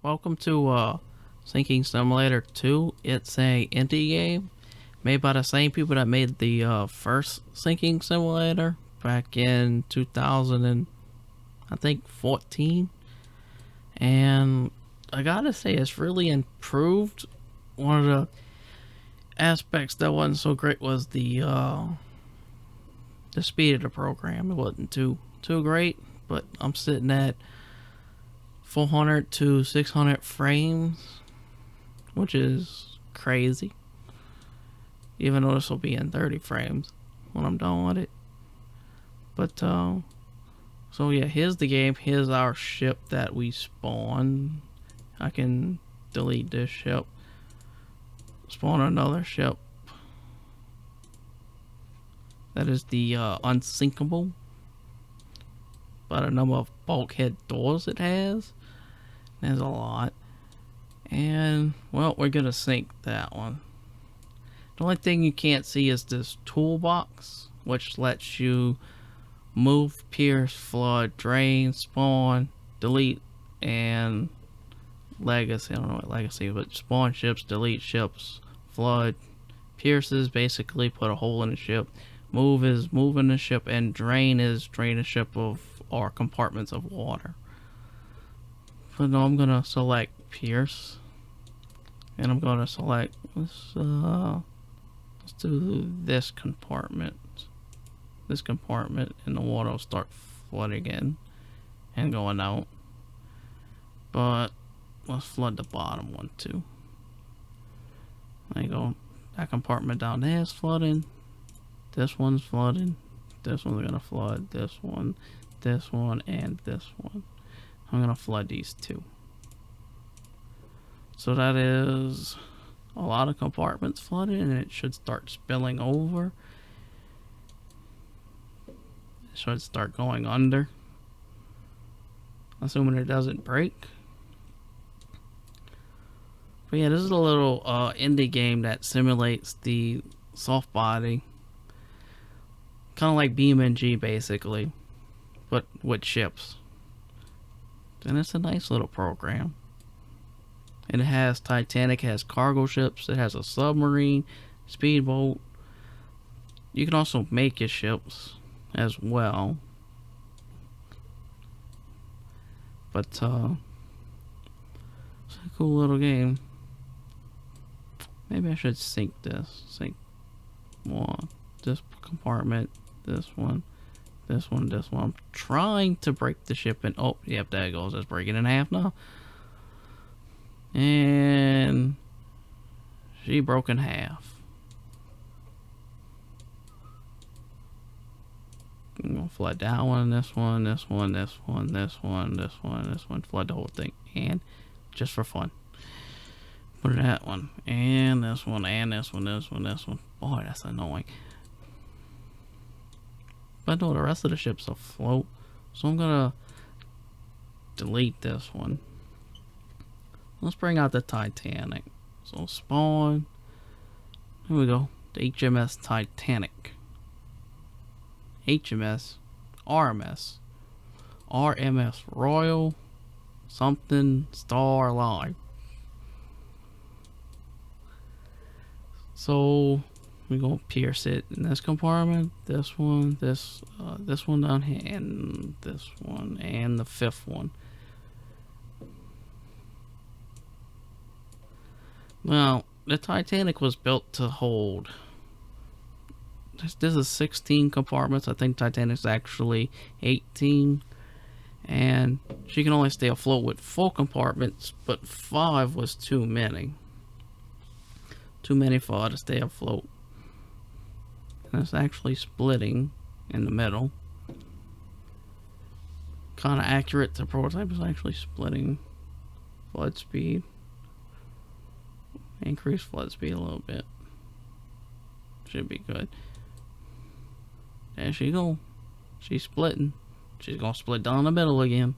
Welcome to Sinking Simulator 2. It's a indie game made by the same people that made the first Sinking Simulator back in 2000 and I think 14. And I gotta say, it's really improved. One of the aspects that wasn't so great was the speed of the program. It wasn't too great, but I'm sitting at 400 to 600 frames, which is crazy. Even though this will be in 30 frames when I'm done with it. But so yeah, here's the game. Here's our ship that we spawn. I can delete this ship, spawn another ship. That is the unsinkable, by the number of bulkhead doors it has. There's a lot. And, well, we're gonna sink that one. The only thing you can't see is this toolbox, which lets you move, pierce, flood, drain, spawn, delete, and legacy. I don't know what legacy is, but spawn ships, delete ships, flood, pierces, basically put a hole in the ship. Move is moving the ship, and drain is drain a ship of or compartments of water. But no, I'm gonna select pierce, and I'm gonna select let's do this compartment. This compartment, and the water will start flooding again and going out. But let's flood the bottom one too. There you go. That compartment down there is flooding. This one's flooding. This one's gonna flood. This one, and this one. I'm gonna flood these two. So that is a lot of compartments flooded, and it should start spilling over. It should start going under, assuming it doesn't break. But yeah, this is a little indie game that simulates the soft body, kind of like BeamNG basically, but with ships. And it's a nice little program. And it has Titanic, it has cargo ships, it has a submarine, speedboat. You can also make your ships as well. But it's a cool little game. Maybe I should sink this. Sink one. This compartment, this one, this one, this one. I'm trying to break the ship in. Oh, yep, there it goes. It's breaking in half now. And she broke in half. I'm gonna flood that one, this one, this one, this one, this one, this one, this one. Flood the whole thing. And just for fun, put that one, and this one, and this one, this one, this one. Boy, that's annoying. But no, the rest of the ships afloat. So I'm gonna delete this one. Let's bring out the Titanic. So spawn. Here we go. The HMS Titanic. HMS. RMS Royal something Star Line. So we're gonna pierce it in this compartment, this one, this one down here, and this one, and the fifth one. Well, the Titanic was built to hold. This is 16 compartments. I think Titanic's actually 18. And she can only stay afloat with 4 compartments, but 5 was too many. Too many for her to stay afloat. And it's actually splitting in the middle. Kind of accurate. The prototype is actually splitting. Flood speed. Increase flood speed a little bit. Should be good. There she go. She's splitting. She's gonna split down the middle again.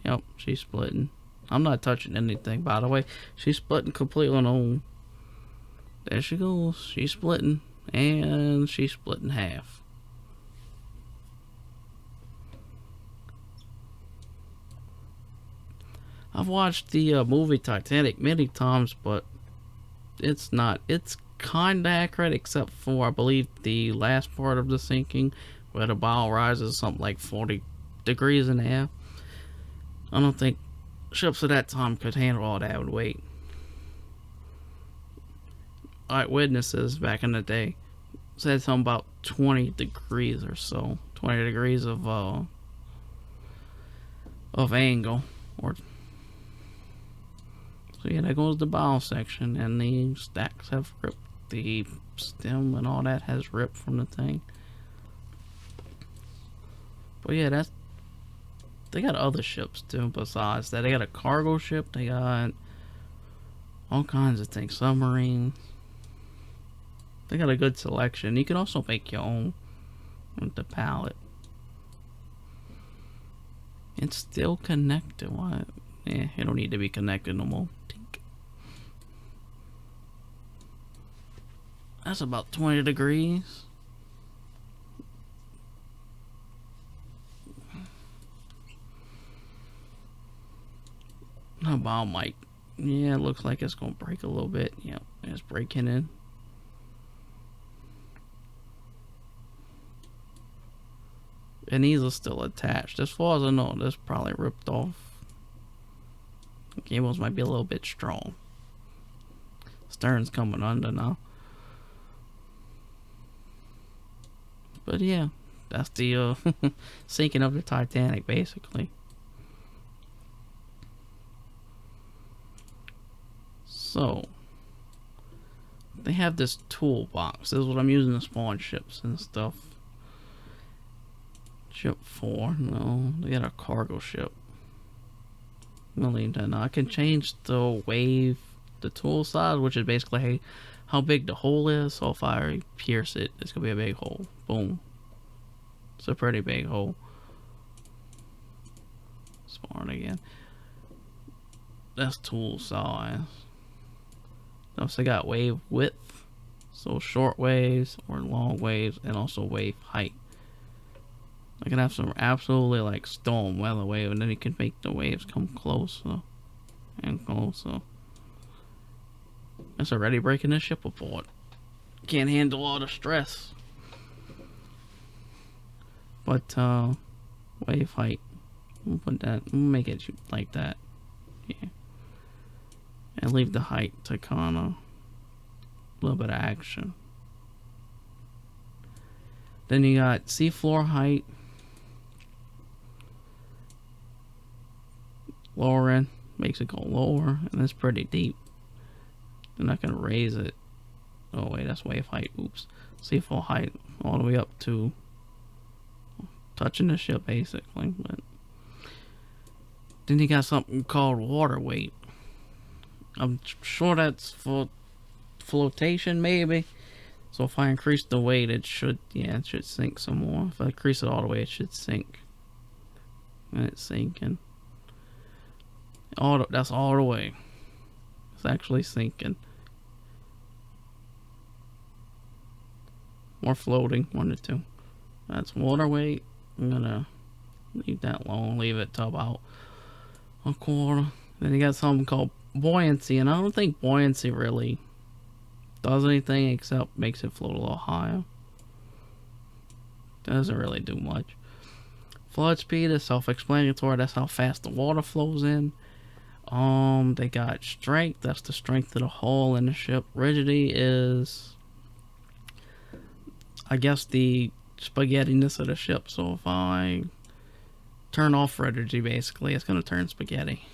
Yep, she's splitting. I'm not touching anything, by the way. She's splitting completely on her own. There she goes. She's splitting. And she's split in half. I've watched the movie Titanic many times, but it's not. It's kinda accurate, except for I believe the last part of the sinking, where the bow rises something like 40 degrees in the air. I don't think ships of that time could handle all that weight. Eyewitnesses back in the day said something about 20 degrees or so, 20 degrees of angle. Or so yeah, there goes the bow section, and the stacks have ripped. The stem and all that has ripped from the thing. But yeah, they got other ships too besides that. They got a cargo ship. They got all kinds of things. Submarine. They got a good selection. You can also make your own with the pallet. It's still connected. Why? Yeah, it don't need to be connected no more. Tink. That's about 20 degrees. How about mic? Yeah, it looks like it's gonna break a little bit. Yep, it's breaking in. And these are still attached. As far as I know, this probably ripped off. The cables might be a little bit strong. Stern's coming under now. But yeah, that's the sinking of the Titanic, basically. So, they have this toolbox. This is what I'm using to spawn ships and stuff. Ship 4, no, they got a cargo ship. I can change the wave, the tool size, which is basically how big the hole is. So if I pierce it, it's gonna be a big hole. Boom. It's a pretty big hole. Spawn again. That's tool size. So I got wave width, so short waves or long waves, and also wave height. I can have some absolutely like storm weather wave, and then you can make the waves come closer and closer. It's already breaking the ship apart. Can't handle all the stress. But wave height, we'll put that. We'll make it like that. Yeah. And leave the height to kind of a little bit of action. Then you got seafloor height. Lower end makes it go lower, and it's pretty deep. They're not gonna raise it. Oh wait, that's wave height. Oops. Seafloor height all the way up to touching the ship, basically. But then you got something called water weight. I'm sure that's for flotation, maybe. So if I increase the weight, it should sink some more. If I increase it all the way, it should sink. And it's sinking. That's all the way. It's actually sinking. Or floating, one or two. That's water weight. I'm gonna leave that alone. Leave it to about a quarter. Then you got something called buoyancy, and I don't think buoyancy really does anything except makes it float a little higher. Doesn't really do much. Flood speed is self-explanatory. That's how fast the water flows in. They got strength. That's the strength of the hull in the ship. Rigidity is, I guess, the spaghettiness of the ship. So if I turn off rigidity, basically, it's gonna turn spaghetti.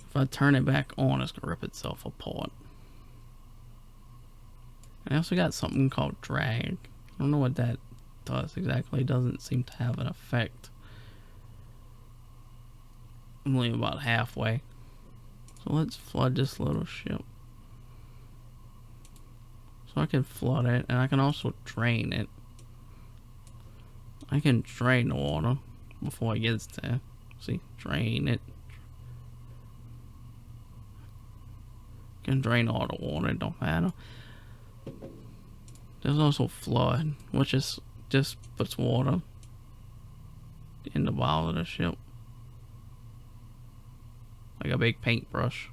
If I turn it back on, it's gonna rip itself apart. I also got something called drag. I don't know what that does exactly. It doesn't seem to have an effect. I'm only about halfway. So let's flood this little ship. So I can flood it, and I can also drain it. I can drain the water before it gets there. See, drain it. Can drain all the water, it don't matter. There's also flood, which is just puts water in the bottom of the ship. like a big paintbrush.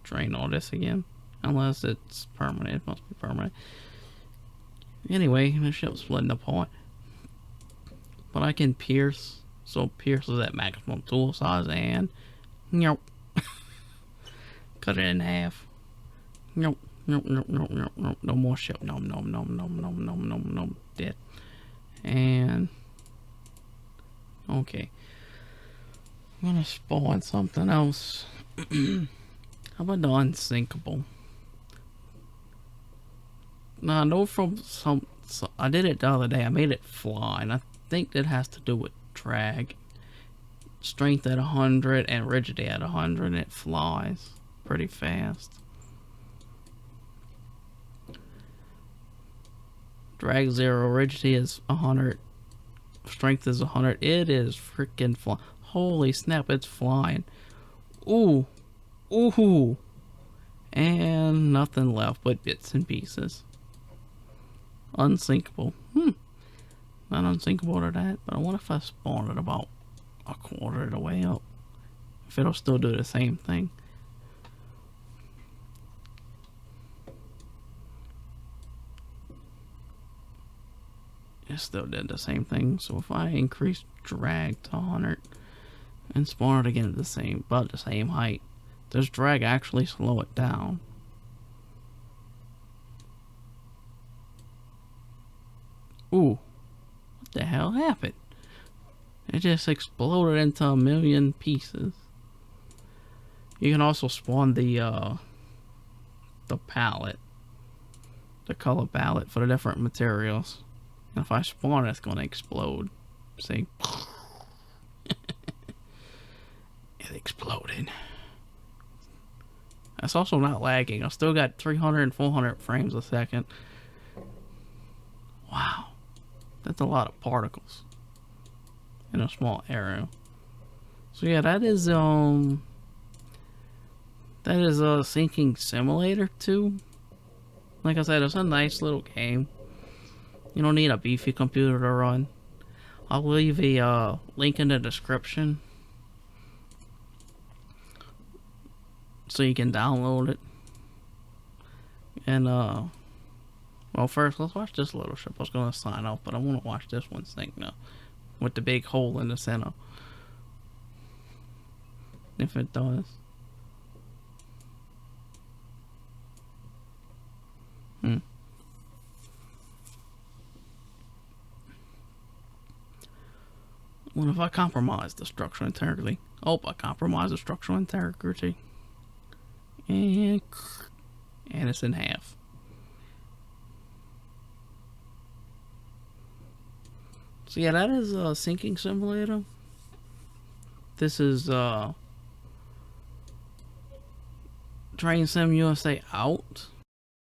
Drain all this again. Unless it's permanent. It must be permanent. Anyway, the ship's splitting apart. But I can pierce. So pierce is at maximum tool size and nope. Cut it in half. Nope. Nope, nope, nope, nope, nope. No more ship. No, no, no, no, no, no, no, no. Dead. And okay. I'm gonna spawn something else. How about the unsinkable? Now I know from some I did it the other day. I made it fly, and I think that has to do with drag. Strength at 100 and rigidity at 100, and it flies pretty fast. Drag 0, rigidity is 100, strength is 100. It is freaking flying. Holy snap, it's flying. Ooh. Ooh. And nothing left but bits and pieces. Unsinkable. Not unsinkable to that, but I wonder if I spawn it about a quarter of the way up. If it'll still do the same thing. It still did the same thing. So if I increase drag to 100 and spawn it again at about the same height, does drag actually slow it down? Ooh, what the hell happened? It just exploded into a million pieces. You can also spawn the palette, the color palette for the different materials. And if I spawn it, it's gonna explode. See? It exploded. That's also not lagging. I still got 300 and 400 frames a second. Wow. That's a lot of particles in a small area. So yeah, that is a Sinking Simulator 2. Like I said, it's a nice little game. You don't need a beefy computer to run. I'll leave a link in the description so you can download it. And well, first let's watch this little ship. I was gonna sign off, but I want to watch this one sink now, with the big hole in the center. If it does. What if I compromise the structural integrity? Oh, I compromise the structural integrity. And it's in half. So yeah, that is a Sinking Simulator. This is Train Sim USA out.